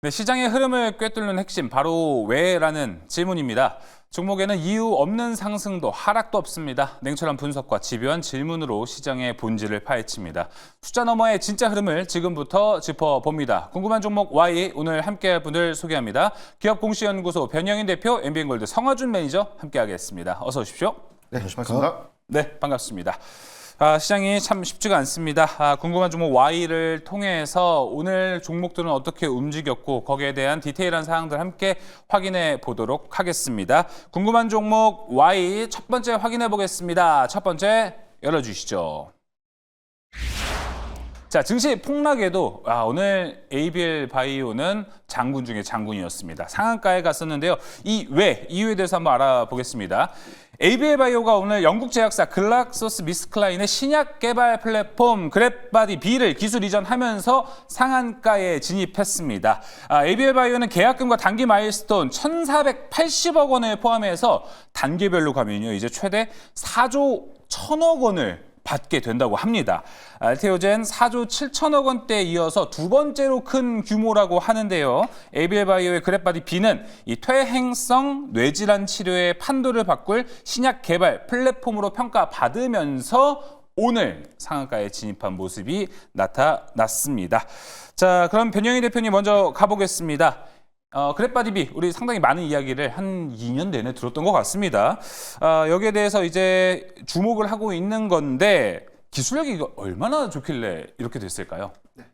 네, 시장의 흐름을 꿰뚫는 핵심, 바로 왜라는 질문입니다. 종목에는 이유 없는 상승도 하락도 없습니다. 냉철한 분석과 집요한 질문으로 시장의 본질을 파헤칩니다. 숫자 너머의 진짜 흐름을 지금부터 짚어봅니다. 궁금한 종목 Y, 오늘 함께할 분을 소개합니다. 기업공시연구소 변영인 대표, MBN골드 성화준 매니저 함께하겠습니다. 어서 오십시오. 네, 반갑습니다. 네, 반갑습니다. 시장이 참 쉽지가 않습니다. 궁금한 종목 Y를 통해서 오늘 종목들은 어떻게 움직였고 거기에 대한 디테일한 사항들 함께 확인해 보도록 하겠습니다. 궁금한 종목 Y 첫 번째 확인해 보겠습니다. 첫 번째 열어주시죠. 자, 증시 폭락에도 오늘 ABL 바이오는 장군 중에 장군이었습니다. 상한가에 갔었는데요. 이유에 대해서 한번 알아보겠습니다. ABL 바이오가 오늘 영국 제약사 글락소스미스클라인의 신약 개발 플랫폼 그랩바디 B를 기술 이전하면서 상한가에 진입했습니다. ABL 바이오는 계약금과 단기 마일스톤 1,480억 원을 포함해서 단계별로 가면요, 이제 최대 4조 1,000억 원을 받게 된다고 합니다. 알테오젠 4조 7천억 원대에 이어서 두 번째로 큰 규모라고 하는데요. ABL 바이오의 그랩바디 B는 이 퇴행성 뇌질환 치료의 판도를 바꿀 신약 개발 플랫폼으로 평가받으면서 오늘 상한가에 진입한 모습이 나타났습니다. 자, 그럼 변영희 대표님 먼저 가보겠습니다. 그랩바디 B, 우리 상당히 많은 이야기를 한 2년 내내 들었던 것 같습니다. 여기에 대해서 이제 주목을 하고 있는 건데 기술력이 얼마나 좋길래 이렇게 됐을까요? 네.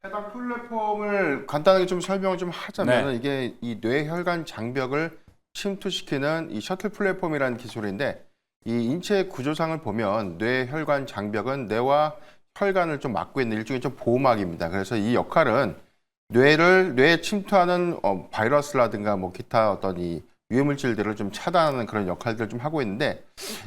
해당 플랫폼을 간단하게 좀 설명을 좀 하자면 네. 이게 이 뇌혈관 장벽을 침투시키는 이 셔틀 플랫폼이라는 기술인데 이 인체 구조상을 보면 뇌혈관 장벽은 뇌와 혈관을 좀 막고 있는 일종의 좀 보호막입니다. 그래서 이 역할은 뇌에 침투하는 바이러스라든가 뭐 기타 어떤 이 유해물질들을 좀 차단하는 그런 역할들을 좀 하고 있는데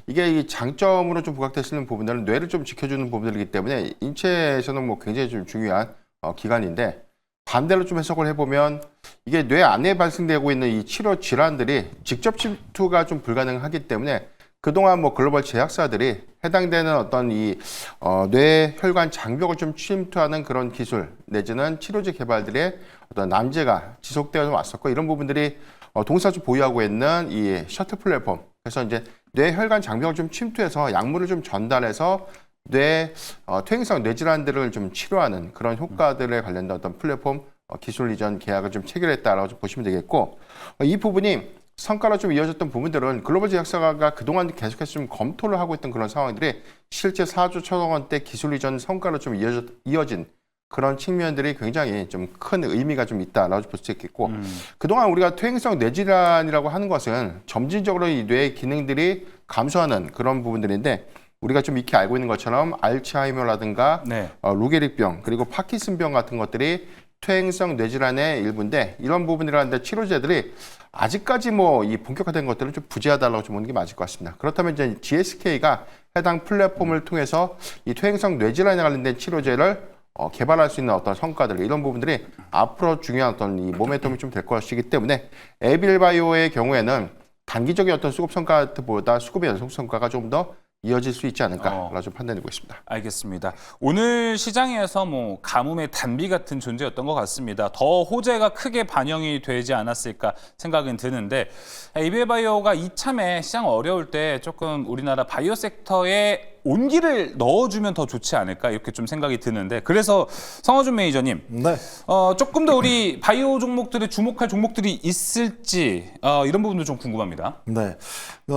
이게 이 장점으로 좀 부각되시는 부분들은 뇌를 좀 지켜주는 부분들이기 때문에 인체에서는 뭐 굉장히 좀 중요한 기관인데 반대로 좀 해석을 해보면 이게 뇌 안에 발생되고 있는 이 치료 질환들이 직접 침투가 좀 불가능하기 때문에 그동안 뭐 글로벌 제약사들이 해당되는 어떤 이 뇌혈관 장벽을 좀 침투하는 그런 기술 내지는 치료제 개발들의 어떤 난제가 지속되어 왔었고 이런 부분들이 동사주 보유하고 있는 이 셔틀 플랫폼. 그래서 이제 뇌혈관 장벽을 좀 침투해서 약물을 좀 전달해서 퇴행성 뇌질환들을 좀 치료하는 그런 효과들에 관련된 어떤 플랫폼 기술 이전 계약을 좀 체결했다라고 좀 보시면 되겠고 이 부분이 성과로 좀 이어졌던 부분들은 글로벌 제약사가 그동안 계속해서 좀 검토를 하고 있던 그런 상황들이 실제 4조 1천억 원대 기술 이전 성과로 좀 이어진 그런 측면들이 굉장히 좀 큰 의미가 좀 있다라고 볼 수 있겠고 그동안 우리가 퇴행성 뇌질환이라고 하는 것은 점진적으로 이 뇌의 기능들이 감소하는 그런 부분들인데 우리가 좀 익히 알고 있는 것처럼 알츠하이머라든가 네. 루게릭병 그리고 파킨슨병 같은 것들이 퇴행성 뇌질환의 일부인데 이런 부분이라는데 치료제들이 아직까지 뭐 이 본격화된 것들은 좀 부재하다라고 좀 보는 게 맞을 것 같습니다. 그렇다면 이제 GSK가 해당 플랫폼을 통해서 이 퇴행성 뇌질환에 관련된 치료제를 개발할 수 있는 어떤 성과들 이런 부분들이 앞으로 중요한 어떤 이 모멘텀이 좀 될 것이기 때문에 에빌 바이오의 경우에는 단기적인 어떤 수급 성과보다 수급의 연속 성과가 좀 더 이어질 수 있지 않을까라고 좀 판단되고 있습니다. 알겠습니다. 오늘 시장에서 뭐 가뭄의 단비 같은 존재였던 것 같습니다. 더 호재가 크게 반영이 되지 않았을까 생각은 드는데 ABL 바이오가 이참에 시장 어려울 때 조금 우리나라 바이오 섹터에 온기를 넣어주면 더 좋지 않을까 이렇게 좀 생각이 드는데 그래서 성화준 매니저님 네. 조금 더 우리 바이오 종목들에 주목할 종목들이 있을지 이런 부분도 좀 궁금합니다. 네.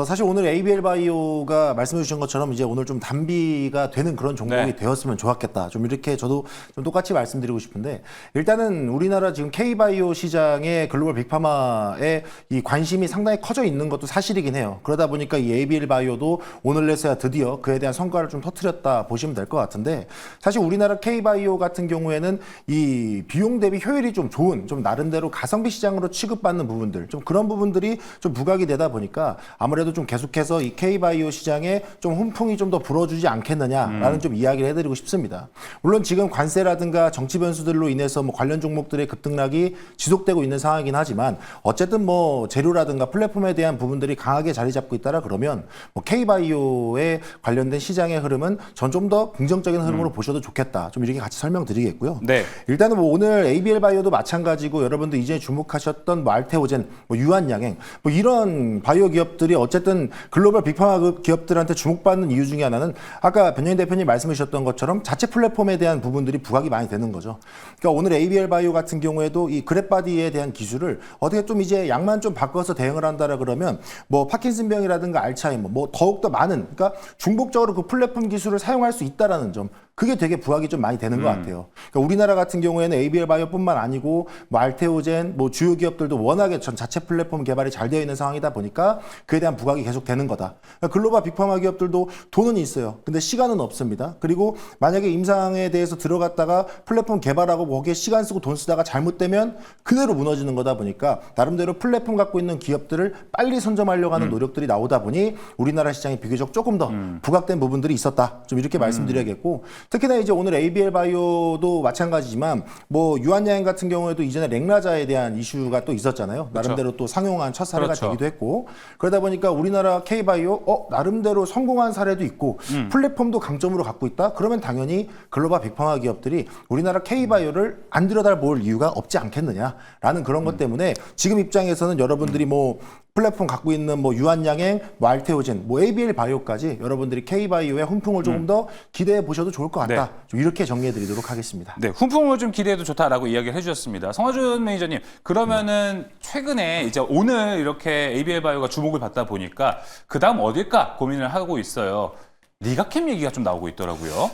사실 오늘 ABL 바이오가 말씀해 주신 것처럼 이제 오늘 좀 단비가 되는 그런 종목이 네. 되었으면 좋았겠다. 좀 이렇게 저도 좀 똑같이 말씀드리고 싶은데 일단은 우리나라 지금 K바이오 시장의 글로벌 빅파마의 이 관심이 상당히 커져 있는 것도 사실이긴 해요. 그러다 보니까 이 ABL 바이오도 오늘에서야 드디어 그에 대한 성과를 좀 터뜨렸다 보시면 될 것 같은데 사실 우리나라 K바이오 같은 경우에는 이 비용 대비 효율이 좀 좋은 좀 나름대로 가성비 시장으로 취급받는 부분들 좀 그런 부분들이 좀 부각이 되다 보니까 아무래도 좀 계속해서 이 K바이오 시장에 좀 훈풍이 좀 더 불어주지 않겠느냐라는 좀 이야기를 해드리고 싶습니다. 물론 지금 관세라든가 정치 변수들로 인해서 뭐 관련 종목들의 급등락이 지속되고 있는 상황이긴 하지만 어쨌든 뭐 재료라든가 플랫폼에 대한 부분들이 강하게 자리 잡고 있다라 그러면 뭐 K바이오에 관련된 시장의 흐름은 전 좀 더 긍정적인 흐름으로 보셔도 좋겠다. 좀 이렇게 같이 설명드리겠고요. 네. 일단은 뭐 오늘 ABL 바이오도 마찬가지고 여러분들 이제 주목하셨던 뭐 알테오젠, 뭐 유한양행 뭐 이런 바이오 기업들이 어쨌든 글로벌 빅파마 기업들한테 주목받는 이유 중에 하나는 아까 변영인 대표님 말씀해 주셨던 것처럼 자체 플랫폼에 대한 부분들이 부각이 많이 되는 거죠. 그러니까 오늘 ABL 바이오 같은 경우에도 이 그랩바디에 대한 기술을 어떻게 좀 이제 약만 좀 바꿔서 대응을 한다라 그러면 뭐 파킨슨병이라든가 알츠하이머 뭐 더욱더 많은 그러니까 중복적으로 그 플랫폼 기술을 사용할 수 있다라는 점 그게 되게 부각이 좀 많이 되는 것 같아요. 그러니까 우리나라 같은 경우에는 ABL 바이오뿐만 아니고 뭐 알테오젠, 뭐 주요 기업들도 워낙에 전 자체 플랫폼 개발이 잘 되어 있는 상황이다 보니까 그에 대한 부각이 계속 되는 거다. 그러니까 글로벌 빅파마 기업들도 돈은 있어요. 근데 시간은 없습니다. 그리고 만약에 임상에 대해서 들어갔다가 플랫폼 개발하고 거기에 시간 쓰고 돈 쓰다가 잘못되면 그대로 무너지는 거다 보니까 나름대로 플랫폼 갖고 있는 기업들을 빨리 선점하려고 하는 노력들이 나오다 보니 우리나라 시장이 비교적 조금 더 부각된 부분들이 있었다. 좀 이렇게 말씀드려야겠고 특히나 이제 오늘 ABL 바이오도 마찬가지지만 뭐 유한양행 같은 경우에도 이전에 렉라자에 대한 이슈가 또 있었잖아요. 나름대로 또 상용한 첫 사례가 그렇죠. 되기도 했고 그러다 보니까 우리나라 K바이오 나름대로 성공한 사례도 있고 플랫폼도 강점으로 갖고 있다. 그러면 당연히 글로벌 빅파마 기업들이 우리나라 K바이오를 안 들여다볼 이유가 없지 않겠느냐라는 그런 것 때문에 지금 입장에서는 여러분들이 뭐 플랫폼 갖고 있는 뭐 유한양행, 뭐 알테오젠, 뭐 ABL 바이오까지 여러분들이 K바이오의 훈풍을 조금 더 기대해 보셔도 좋을 것 같다. 네. 좀 이렇게 정리해 드리도록 하겠습니다. 네, 훈풍을 좀 기대해도 좋다라고 이야기를 해주셨습니다. 성화준 매니저님, 그러면은 최근에 이제 오늘 이렇게 ABL 바이오가 주목을 받다 보니까 그 다음 어딜까 고민을 하고 있어요. 리가캠 얘기가 좀 나오고 있더라고요.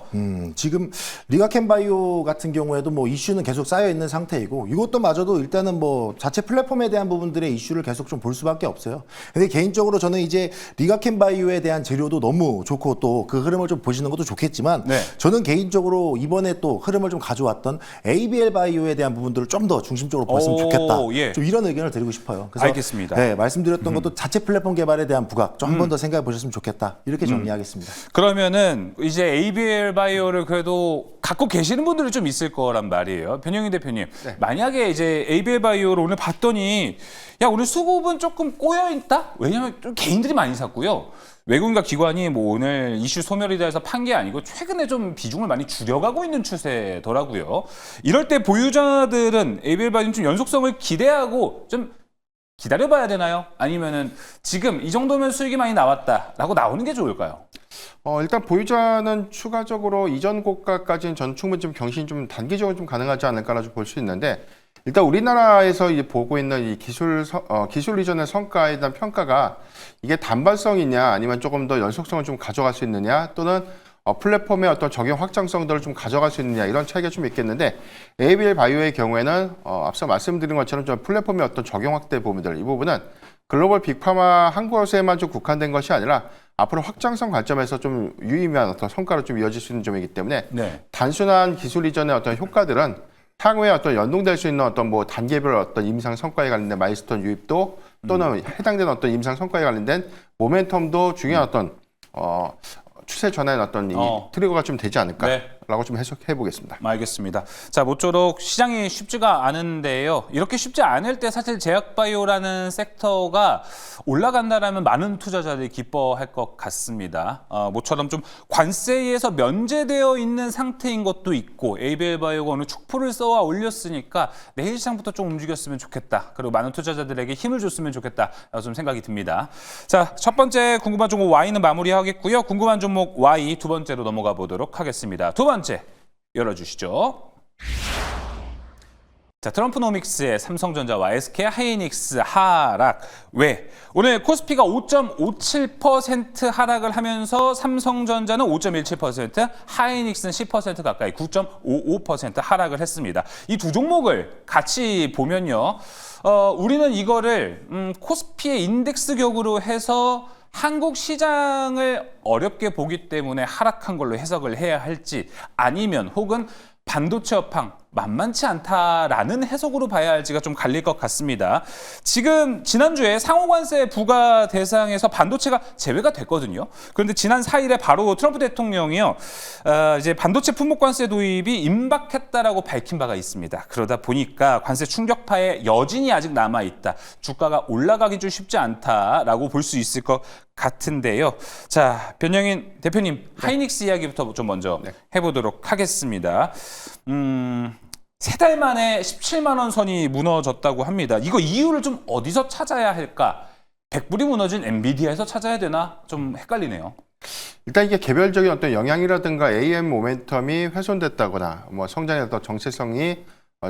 지금 리가캠 바이오 같은 경우에도 뭐 이슈는 계속 쌓여 있는 상태이고 이것도 마저도 일단은 뭐 자체 플랫폼에 대한 부분들의 이슈를 계속 좀 볼 수밖에 없어요. 근데 개인적으로 저는 이제 리가캠 바이오에 대한 재료도 너무 좋고 또 그 흐름을 좀 보시는 것도 좋겠지만 네. 저는 개인적으로 이번에 또 흐름을 좀 가져왔던 ABL 바이오에 대한 부분들을 좀 더 중심적으로 봤으면 좋겠다. 예. 좀 이런 의견을 드리고 싶어요. 그래서 알겠습니다. 네, 말씀드렸던 것도 자체 플랫폼 개발에 대한 부각 좀 한 번 더 생각해 보셨으면 좋겠다. 이렇게 정리하겠습니다. 그러면은 이제 ABL 바이오를 그래도 갖고 계시는 분들이 좀 있을 거란 말이에요. 변영인 대표님, 만약에 이제 ABL 바이오를 오늘 봤더니 야 오늘 수급은 조금 꼬여 있다. 왜냐하면 좀 개인들이 많이 샀고요. 외국인과 기관이 뭐 오늘 이슈 소멸이다 해서 판 게 아니고 최근에 좀 비중을 많이 줄여가고 있는 추세더라고요. 이럴 때 보유자들은 ABL 바이오는 좀 연속성을 기대하고 좀 기다려봐야 되나요? 아니면은 지금 이 정도면 수익이 많이 나왔다라고 나오는 게 좋을까요? 일단 보유자는 추가적으로 이전 고가까지는 전 충분히 좀 경신이 좀 단기적으로 좀 가능하지 않을까라고 볼 수 있는데 일단 우리나라에서 이제 보고 있는 이 기술 이전의 성과에 대한 평가가 이게 단발성이냐 아니면 조금 더 연속성을 좀 가져갈 수 있느냐 또는 플랫폼의 어떤 적용 확장성들을 좀 가져갈 수 있느냐 이런 차이가 좀 있겠는데 ABL 바이오의 경우에는 앞서 말씀드린 것처럼 좀 플랫폼의 어떤 적용 확대 부분들 이 부분은 글로벌 빅파마 한 곳에만 좀 국한된 것이 아니라 앞으로 확장성 관점에서 좀 유의미한 어떤 성과로 좀 이어질 수 있는 점이기 때문에 단순한 기술 이전의 어떤 효과들은 향후에 어떤 연동될 수 있는 어떤 뭐 단계별 어떤 임상 성과에 관련된 마일스톤 유입도 또는 해당되는 어떤 임상 성과에 관련된 모멘텀도 중요한 어떤 추세 전환의 어떤 이 트리거가 좀 되지 않을까라고 좀 해석해 보겠습니다. 알겠습니다. 자, 모쪼록 시장이 쉽지가 않은데요. 이렇게 쉽지 않을 때 사실 제약바이오라는 섹터가 올라간다라면 많은 투자자들이 기뻐할 것 같습니다. 모처럼 좀 관세에서 면제되어 있는 상태인 것도 있고 ABL 바이오가 오늘 축포를 쏘아 올렸으니까 내일 시장부터 좀 움직였으면 좋겠다. 그리고 많은 투자자들에게 힘을 줬으면 좋겠다. 좀 생각이 듭니다. 자, 첫 번째 궁금한 종목 Y는 마무리하겠고요. 궁금한 종목 Y 두 번째로 넘어가 보도록 하겠습니다. 두 번째 열어주시죠. 자, 트럼프노믹스의 삼성전자와 SK 하이닉스 하락. 왜? 오늘 코스피가 5.57% 하락을 하면서 삼성전자는 5.17%, 하이닉스는 10% 가까이 9.55% 하락을 했습니다. 이 두 종목을 같이 보면요. 우리는 이거를 코스피의 인덱스 격으로 해서 한국 시장을 어렵게 보기 때문에 하락한 걸로 해석을 해야 할지 아니면 혹은 반도체 업황 만만치 않다라는 해석으로 봐야 할지가 좀 갈릴 것 같습니다. 지금 지난주에 상호관세 부과 대상에서 반도체가 제외가 됐거든요. 그런데 지난 4일에 바로 트럼프 대통령이요, 이제 반도체 품목관세 도입이 임박했다라고 밝힌 바가 있습니다. 그러다 보니까 관세 충격파의 여진이 아직 남아 있다. 주가가 올라가기 좀 쉽지 않다라고 볼 수 있을 것 같은데요. 자, 변영인 대표님, 하이닉스 이야기부터 좀 먼저 해보도록 하겠습니다. 3달 만에 17만 원 선이 무너졌다고 합니다. 이거 이유를 좀 어디서 찾아야 할까? 100불이 무너진 엔비디아에서 찾아야 되나? 좀 헷갈리네요. 일단 이게 개별적인 어떤 영향이라든가 AM 모멘텀이 훼손됐다거나 뭐 성장의 어떤 정체성이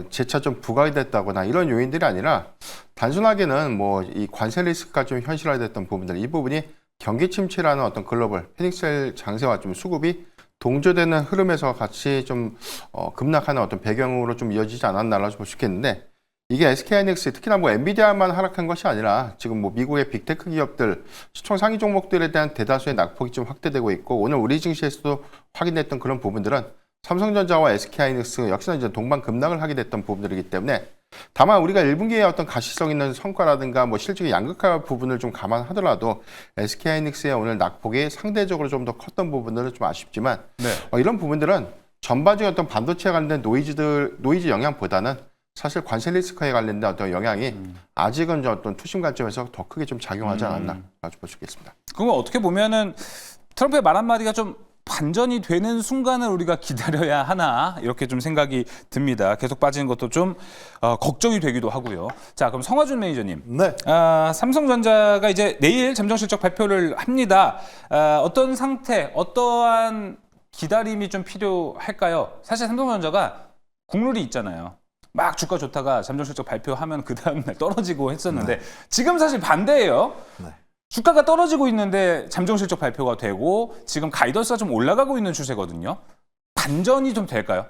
재차 좀 부각이 됐다거나 이런 요인들이 아니라 단순하게는 뭐 이 관세 리스크가 좀 현실화됐던 부분들, 이 부분이 경기 침체라는 어떤 글로벌 페닉셀 장세와 좀 수급이 동조되는 흐름에서 같이 좀 급락하는 어떤 배경으로 좀 이어지지 않았나라고 볼 수 있겠는데, 이게 SK하이닉스 특히나 뭐 엔비디아만 하락한 것이 아니라 지금 뭐 미국의 빅테크 기업들 시총 상위 종목들에 대한 대다수의 낙폭이 좀 확대되고 있고, 오늘 우리 증시에서도 확인됐던 그런 부분들은 삼성전자와 SK하이닉스 역시나 이제 동반 급락을 하게 됐던 부분들이기 때문에, 다만 우리가 1분기에 어떤 가시성 있는 성과라든가 뭐 실적의 양극화 부분을 좀 감안하더라도 SK하이닉스의 오늘 낙폭이 상대적으로 좀 더 컸던 부분들은 좀 아쉽지만, 이런 부분들은 전반적인 어떤 반도체에 관련된 노이즈 영향보다는 사실 관세 리스크에 관련된 어떤 영향이 아직은 어떤 투심 관점에서 더 크게 좀 작용하지 않았나 볼 수 있겠습니다. 그럼 어떻게 보면은 트럼프의 말 한마디가 좀 반전이 되는 순간을 우리가 기다려야 하나, 이렇게 좀 생각이 듭니다. 계속 빠지는 것도 좀 걱정이 되기도 하고요. 자, 그럼 성화준 매니저님. 네. 삼성전자가 이제 내일 잠정실적 발표를 합니다. 어떤 상태, 어떠한 기다림이 좀 필요할까요? 사실 삼성전자가 국룰이 있잖아요. 막 주가 좋다가 잠정실적 발표하면 그 다음날 떨어지고 했었는데, 지금 사실 반대예요. 주가가 떨어지고 있는데 잠정실적 발표가 되고 지금 가이던스가 좀 올라가고 있는 추세거든요. 반전이 좀 될까요?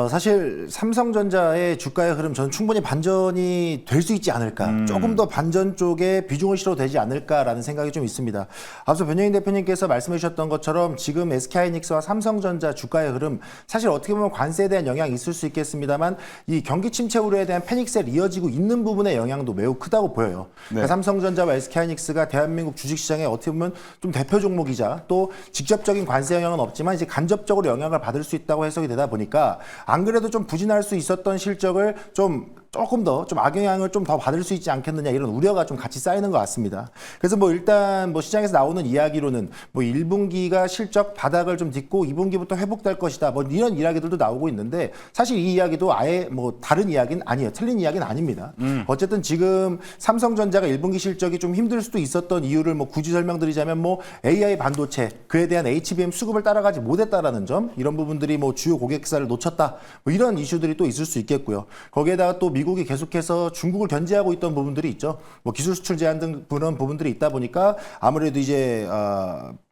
사실 삼성전자의 주가의 흐름, 저는 충분히 반전이 될 수 있지 않을까, 조금 더 반전 쪽에 비중을 실어도 되지 않을까라는 생각이 좀 있습니다. 앞서 변영인 대표님께서 말씀해 주셨던 것처럼 지금 SK하이닉스와 삼성전자 주가의 흐름, 사실 어떻게 보면 관세에 대한 영향이 있을 수 있겠습니다만, 이 경기 침체 우려에 대한 패닉셀 이어지고 있는 부분의 영향도 매우 크다고 보여요. 그러니까 삼성전자와 SK하이닉스가 대한민국 주식시장에 어떻게 보면 좀 대표 종목이자, 또 직접적인 관세 영향은 없지만 이제 간접적으로 영향을 받을 수 있다고 해석이 되다 보니까, 안 그래도 좀 부진할 수 있었던 실적을 조금 더 악영향을 좀 더 받을 수 있지 않겠느냐, 이런 우려가 좀 같이 쌓이는 것 같습니다. 그래서 뭐 일단 뭐 시장에서 나오는 이야기로는 뭐 1분기가 실적 바닥을 좀 딛고 2분기부터 회복될 것이다, 뭐 이런 이야기들도 나오고 있는데, 사실 이 이야기도 아예 뭐 다른 이야기는 아니에요. 틀린 이야기는 아닙니다. 어쨌든 지금 삼성전자가 1분기 실적이 좀 힘들 수도 있었던 이유를 뭐 굳이 설명드리자면, 뭐 AI 반도체, 그에 대한 HBM 수급을 따라가지 못했다라는 점, 이런 부분들이 뭐 주요 고객사를 놓쳤다, 뭐 이런 이슈들이 또 있을 수 있겠고요. 거기에다가 또 미국이 계속해서 중국을 견제하고 있던 부분들이 있죠. 뭐 기술 수출 제한 등 그런 부분들이 있다 보니까 아무래도 이제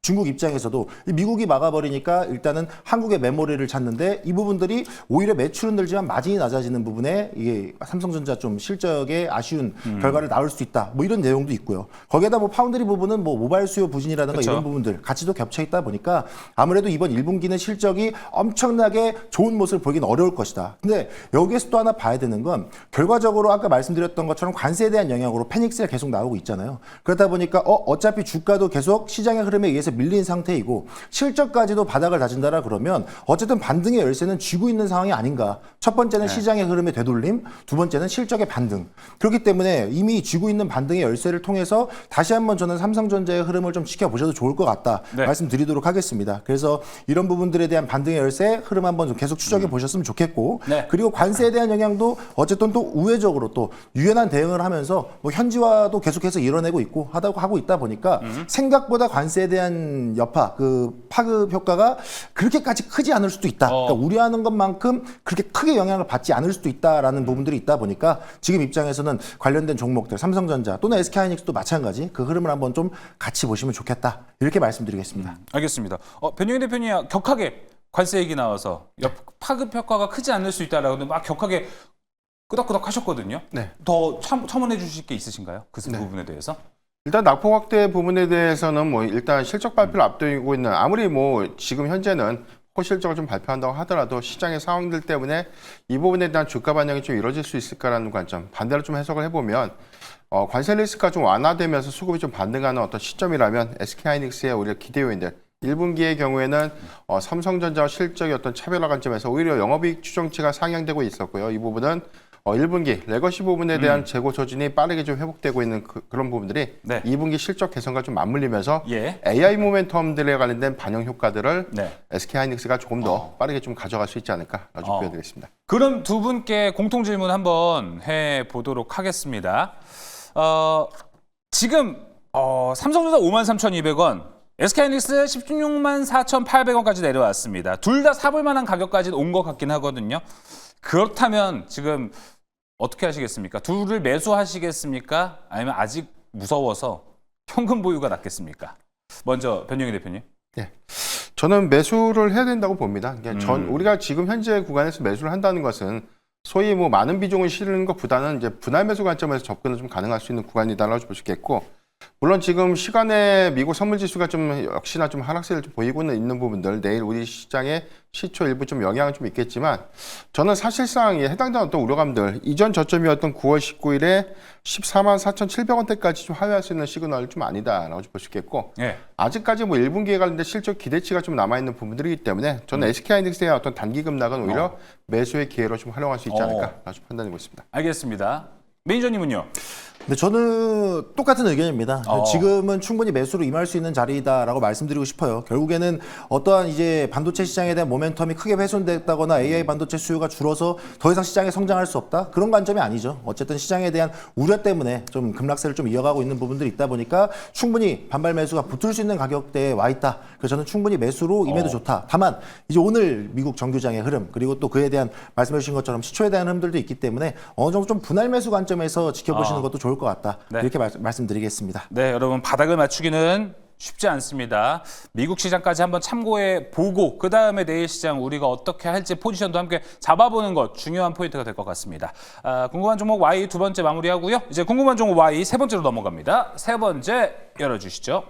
중국 입장에서도 미국이 막아버리니까 일단은 한국의 메모리를 찾는데, 이 부분들이 오히려 매출은 늘지만 마진이 낮아지는 부분에 이게 삼성전자 좀 실적에 아쉬운 결과를 낳을 수 있다, 뭐 이런 내용도 있고요. 거기에다 뭐 파운드리 부분은 뭐 모바일 수요 부진이라든가 그쵸. 이런 부분들 같이 또 겹쳐 있다 보니까 아무래도 이번 1분기는 실적이 엄청나게 좋은 모습을 보이긴 어려울 것이다. 근데 여기에서 또 하나 봐야 되는 건, 결과적으로 아까 말씀드렸던 것처럼 관세에 대한 영향으로 패닉스가 계속 나오고 있잖아요. 그러다 보니까 어차피 주가도 계속 시장의 흐름에 의해서 밀린 상태이고 실적까지도 바닥을 다진다라 그러면 어쨌든 반등의 열쇠는 쥐고 있는 상황이 아닌가. 첫 번째는 시장의 흐름의 되돌림, 두 번째는 실적의 반등. 그렇기 때문에 이미 쥐고 있는 반등의 열쇠를 통해서 다시 한번 저는 삼성전자의 흐름을 좀 지켜보셔도 좋을 것 같다, 말씀드리도록 하겠습니다. 그래서 이런 부분들에 대한 반등의 열쇠 흐름 한번 좀 계속 추적해 보셨으면 좋겠고, 그리고 관세에 대한 영향도 어쨌든 또 우회적으로 또 유연한 대응을 하면서 뭐 현지화도 계속해서 이뤄내고 있고 하고 있다 보니까 생각보다 관세에 대한 여파, 그 파급 효과가 그렇게까지 크지 않을 수도 있다. 그러니까 우려하는 것만큼 그렇게 크게 영향을 받지 않을 수도 있다라는 부분들이 있다 보니까 지금 입장에서는 관련된 종목들, 삼성전자 또는 SK하이닉스도 마찬가지 그 흐름을 한번 좀 같이 보시면 좋겠다, 이렇게 말씀드리겠습니다. 알겠습니다. 변영인 대표님, 격하게 관세 얘기 나와서 파급 효과가 크지 않을 수 있다라고 막 격하게 끄덕끄덕 하셨거든요. 더 첨언해 주실 게 있으신가요? 그 부분에 대해서? 일단 낙폭 확대 부분에 대해서는 뭐 일단 실적 발표를 앞두고 있는, 아무리 뭐 지금 현재는 호실적으로 좀 발표한다고 하더라도 시장의 상황들 때문에 이 부분에 대한 주가 반영이 좀 이루어질 수 있을까라는 관점, 반대로 좀 해석을 해보면 관세 리스크가 좀 완화되면서 수급이 좀 반등하는 어떤 시점이라면 SK하이닉스의 오히려 기대 요인들, 1분기의 경우에는 삼성전자와 실적의 어떤 차별화 관점에서 오히려 영업이익 추정치가 상향되고 있었고요. 이 부분은 1분기 레거시 부분에 대한 재고 조짐이 빠르게 좀 회복되고 있는 그런 부분들이 네. 2분기 실적 개선과 좀 맞물리면서 예. AI 모멘텀들에 관련된 반영 효과들을 네. SK하이닉스가 조금 더 빠르게 좀 가져갈 수 있지 않을까 아주 보여드리겠습니다. 그럼 두 분께 공통 질문 한번 해보도록 하겠습니다. 지금 삼성전자 53,200원, SK하이닉스 164,800원까지 내려왔습니다. 둘 다 사볼 만한 가격까지 온 것 같긴 하거든요. 그렇다면 지금 어떻게 하시겠습니까? 둘을 매수하시겠습니까? 아니면 아직 무서워서 현금 보유가 낫겠습니까? 먼저 변영희 대표님. 네. 저는 매수를 해야 된다고 봅니다. 우리가 지금 현재 구간에서 매수를 한다는 것은 소위 뭐 많은 비중을 실는 것보다는 이제 분할 매수 관점에서 접근을 좀 가능할 수 있는 구간이다라고 볼 수 있겠고, 물론 지금 시간에 미국 선물 지수가 좀 역시나 좀 하락세를 좀 보이고는 있는 부분들, 내일 우리 시장에 시초 일부 좀 영향은 좀 있겠지만, 저는 사실상 해당되는 어떤 우려감들, 이전 저점이었던 9월 19일에 144,700원대까지 좀 하회할 수 있는 시그널 좀 아니다라고 볼 수 있겠고, 네. 아직까지 뭐 1분기에 관련된 실적 기대치가 좀 남아있는 부분들이기 때문에 저는 SK하이닉스의 어떤 단기 급락은 오히려 매수의 기회로 좀 활용할 수 있지 않을까 아주 판단하고 있습니다. 알겠습니다. 매니저님은요? 근데 저는 똑같은 의견입니다. 지금은 충분히 매수로 임할 수 있는 자리다라고 말씀드리고 싶어요. 결국에는 어떠한 이제 반도체 시장에 대한 모멘텀이 크게 훼손됐다거나 AI 반도체 수요가 줄어서 더 이상 시장에 성장할 수 없다? 그런 관점이 아니죠. 어쨌든 시장에 대한 우려 때문에 좀 급락세를 좀 이어가고 있는 부분들이 있다 보니까 충분히 반발 매수가 붙을 수 있는 가격대에 와 있다. 그래서 저는 충분히 매수로 임해도 좋다. 다만 이제 오늘 미국 정규장의 흐름, 그리고 또 그에 대한 말씀해 주신 것처럼 시초에 대한 흐름들도 있기 때문에 어느 정도 좀 분할 매수 관점에서 지켜보시는 것도 좋을 것 같다. 네. 이렇게 말씀드리겠습니다. 네, 여러분 바닥을 맞추기는 쉽지 않습니다. 미국 시장까지 한번 참고해 보고 그 다음에 내일 시장 우리가 어떻게 할지 포지션도 함께 잡아보는 것 중요한 포인트가 될 것 같습니다. 궁금한 종목 Y 두 번째 마무리하고요. 이제 궁금한 종목 Y 세 번째로 넘어갑니다. 세 번째 열어주시죠.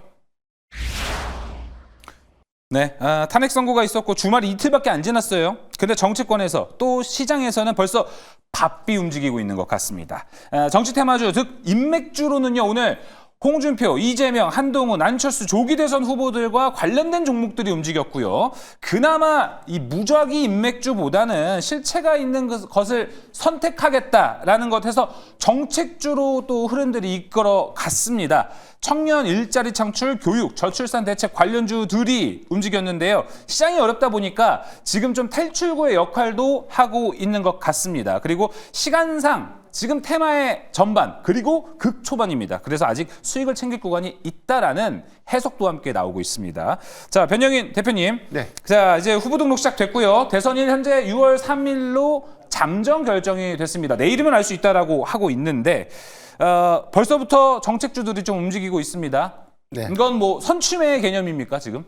네, 탄핵 선고가 있었고 주말 이틀밖에 안 지났어요. 근데 정치권에서 또 시장에서는 벌써 바삐 움직이고 있는 것 같습니다. 정치 테마주, 즉 인맥주로는요 오늘 홍준표, 이재명, 한동훈, 안철수 조기 대선 후보들과 관련된 종목들이 움직였고요. 그나마 이 무작위 인맥주보다는 실체가 있는 것을 선택하겠다라는 것에서 정책주로 또 흐름들이 이끌어 갔습니다. 청년 일자리 창출, 교육, 저출산 대책 관련주들이 움직였는데요. 시장이 어렵다 보니까 지금 좀 탈출구의 역할도 하고 있는 것 같습니다. 그리고 시간상 지금 테마의 전반 그리고 극초반입니다. 그래서 아직 수익을 챙길 구간이 있다라는 해석도 함께 나오고 있습니다. 자, 변영인 대표님. 네. 자, 이제 후보 등록 시작됐고요. 대선일 현재 6월 3일로 잠정 결정이 됐습니다. 내일이면 알 수 있다라고 하고 있는데 벌써부터 정책주들이 좀 움직이고 있습니다. 네. 이건 뭐 선취매 개념입니까 지금?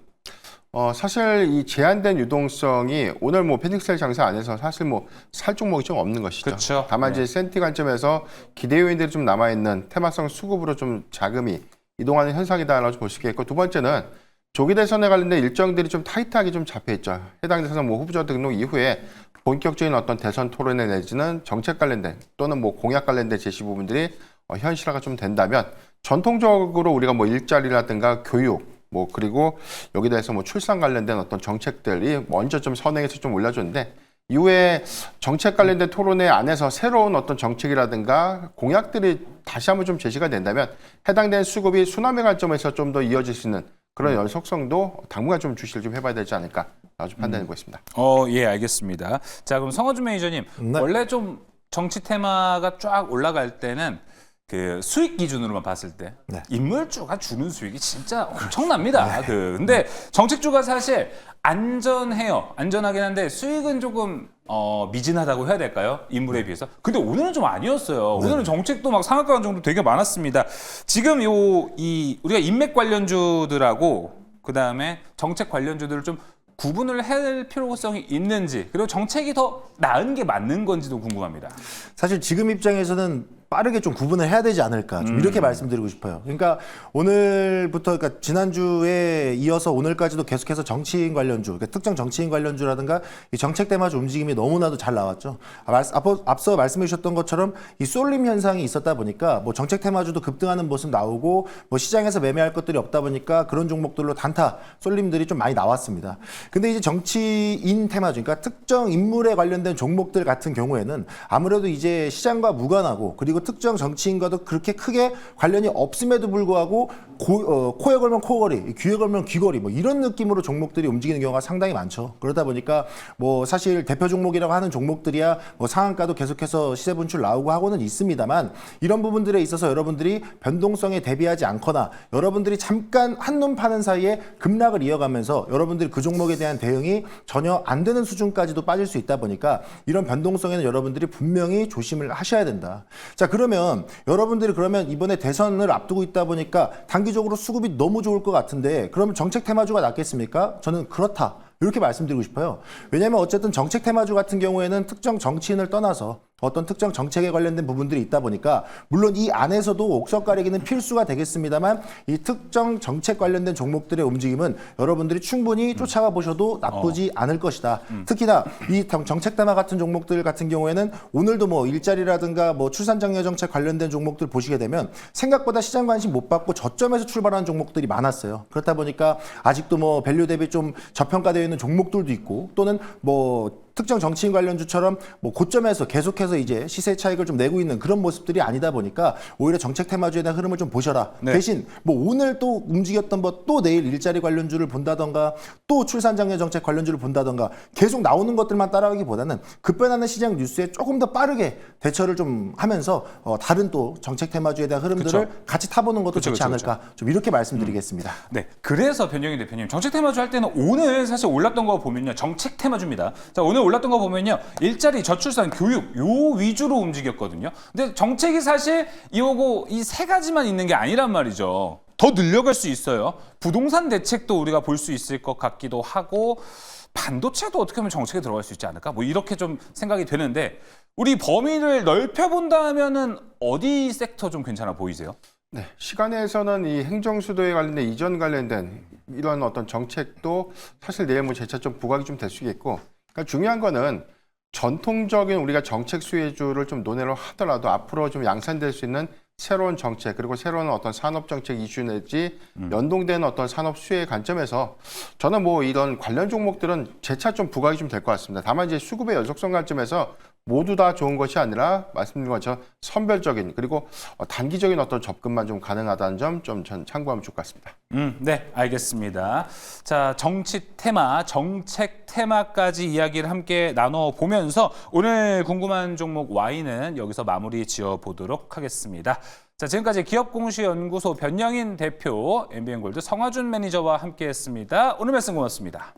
사실 이 제한된 유동성이 오늘 뭐 페닉셀 장사 안에서 사실 뭐 살 종목이 좀 없는 것이죠. 그렇죠. 다만 네. 이제 센티 관점에서 기대 요인들이 좀 남아 있는 테마성 수급으로 좀 자금이 이동하는 현상이다라고 볼 수 있겠고, 두 번째는 조기 대선에 관련된 일정들이 좀 타이트하게 좀 잡혀 있죠. 해당 대선 뭐 후보자 등록 이후에 본격적인 어떤 대선 토론회 내지는 정책 관련된 또는 뭐 공약 관련된 제시 부분들이 현실화가 좀 된다면 전통적으로 우리가 뭐 일자리라든가 교육 뭐 그리고 여기 대해서 뭐 출산 관련된 어떤 정책들이 먼저 좀 선행해서 좀 올려줬는데, 이후에 정책 관련된 토론회 안에서 새로운 어떤 정책이라든가 공약들이 다시 한번 좀 제시가 된다면 해당된 수급이 순환의 관점에서 좀 더 이어질 수 있는 그런 연속성도 당분간 좀 주시를 좀 해봐야 되지 않을까 아주 판단하고 있습니다. 예, 알겠습니다. 자, 그럼 성호준 매니저님, 네. 원래 좀 정치 테마가 쫙 올라갈 때는 그 수익 기준으로만 봤을 때 네. 인물주가 주는 수익이 진짜 엄청납니다. 근데 정책주가 사실 안전해요. 안전하긴 한데 수익은 조금 미진하다고 해야 될까요? 인물에 비해서. 근데 오늘은 좀 아니었어요. 오늘은 정책도 막 상한가 정도 되게 많았습니다. 지금 우리가 인맥 관련주들하고 그다음에 정책 관련주들을 좀 구분을 할 필요성이 있는지, 그리고 정책이 더 나은 게 맞는 건지도 궁금합니다. 사실 지금 입장에서는 빠르게 좀 구분을 해야 되지 않을까 좀 이렇게 말씀드리고 싶어요. 그러니까 오늘부터 그러니까 지난주에 이어서 오늘까지도 계속해서 정치인 관련주, 그러니까 특정 정치인 관련주라든가 이 정책 테마주 움직임이 너무나도 잘 나왔죠. 앞서 말씀해 주셨던 것처럼 이 쏠림 현상이 있었다 보니까 뭐 정책 테마주도 급등하는 모습 나오고 뭐 시장에서 매매할 것들이 없다 보니까 그런 종목들로 단타 쏠림들이 좀 많이 나왔습니다. 근데 이제 정치인 테마주, 그러니까 특정 인물에 관련된 종목들 같은 경우에는 아무래도 이제 시장과 무관하고 그리고 특정 정치인과도 그렇게 크게 관련이 없음에도 불구하고 코에 걸면 코걸이, 귀에 걸면 귀걸이 뭐 이런 느낌으로 종목들이 움직이는 경우가 상당히 많죠. 그러다 보니까 뭐 사실 대표 종목이라고 하는 종목들이야 뭐 상한가도 계속해서 시세 분출 나오고 하고는 있습니다만 이런 부분들에 있어서 여러분들이 변동성에 대비하지 않거나 여러분들이 잠깐 한눈 파는 사이에 급락을 이어가면서 여러분들이 그 종목에 대한 대응이 전혀 안 되는 수준까지도 빠질 수 있다 보니까 이런 변동성에는 여러분들이 분명히 조심을 하셔야 된다. 자, 그러면 여러분들이 그러면 이번에 대선을 앞두고 있다 보니까 단기적으로 수급이 너무 좋을 것 같은데 그러면 정책 테마주가 낫겠습니까? 저는 그렇다. 이렇게 말씀드리고 싶어요. 왜냐하면 어쨌든 정책 테마주 같은 경우에는 특정 정치인을 떠나서 어떤 특정 정책에 관련된 부분들이 있다 보니까 물론 이 안에서도 옥석 가리기는 필수가 되겠습니다만 이 특정 정책 관련된 종목들의 움직임은 여러분들이 충분히 쫓아가 보셔도 나쁘지 않을 것이다. 특히나 이 정책 테마 같은 종목들 같은 경우에는 오늘도 뭐 일자리라든가 뭐 출산장려 정책 관련된 종목들 보시게 되면 생각보다 시장 관심 못 받고 저점에서 출발하는 종목들이 많았어요. 그렇다 보니까 아직도 뭐 밸류 대비 좀 저평가되어 있는 종목들도 있고 또는 뭐 특정 정치인 관련주처럼 뭐 고점에서 계속해서 이제 시세 차익을 좀 내고 있는 그런 모습들이 아니다 보니까 오히려 정책 테마주에 대한 흐름을 좀 보셔라. 네. 대신 뭐 오늘 또 움직였던 뭐 또 내일 일자리 관련주를 본다던가 또 출산장려 정책 관련주를 본다던가 계속 나오는 것들만 따라가기보다는 급변하는 시장 뉴스에 조금 더 빠르게 대처를 좀 하면서 다른 또 정책 테마주에 대한 흐름들을 그쵸. 같이 타보는 것도 그쵸, 좋지 그쵸, 않을까. 좀 이렇게 말씀드리겠습니다. 네, 그래서 변경인 대표님 정책 테마주 할 때는 오늘 사실 올랐던 거 보면요 정책 테마주입니다. 자, 오늘 올랐던 거 보면요 일자리, 저출산, 교육 요 위주로 움직였거든요. 근데 정책이 사실 이거고 이 세 가지만 있는 게 아니란 말이죠. 더 늘려갈 수 있어요. 부동산 대책도 우리가 볼 수 있을 것 같기도 하고 반도체도 어떻게 보면 정책에 들어갈 수 있지 않을까? 뭐 이렇게 좀 생각이 되는데 우리 범위를 넓혀본다면은 어디 섹터 좀 괜찮아 보이세요? 네, 시간에서는 이 행정수도에 관련된 이전 관련된 이런 어떤 정책도 사실 내일 뭐 재차 좀 부각이 좀 될 수 있겠고, 그러니까 중요한 거는 전통적인 우리가 정책 수혜주를 좀 논의를 하더라도 앞으로 좀 양산될 수 있는 새로운 정책 그리고 새로운 어떤 산업 정책 이슈 내지 연동되는 어떤 산업 수혜의 관점에서 저는 뭐 이런 관련 종목들은 재차 좀 부각이 좀 될 것 같습니다. 다만 이제 수급의 연속성 관점에서 모두 다 좋은 것이 아니라 말씀드린 것처럼 선별적인 그리고 단기적인 어떤 접근만 좀 가능하다는 점 좀 전 참고하면 좋을 것 같습니다. 네, 알겠습니다. 자, 정치 테마, 정책 테마까지 이야기를 함께 나눠보면서 오늘 궁금한 종목 Y는 여기서 마무리 지어보도록 하겠습니다. 자, 지금까지 기업공시연구소 변영인 대표, MBN골드 성화준 매니저와 함께했습니다. 오늘 말씀 고맙습니다.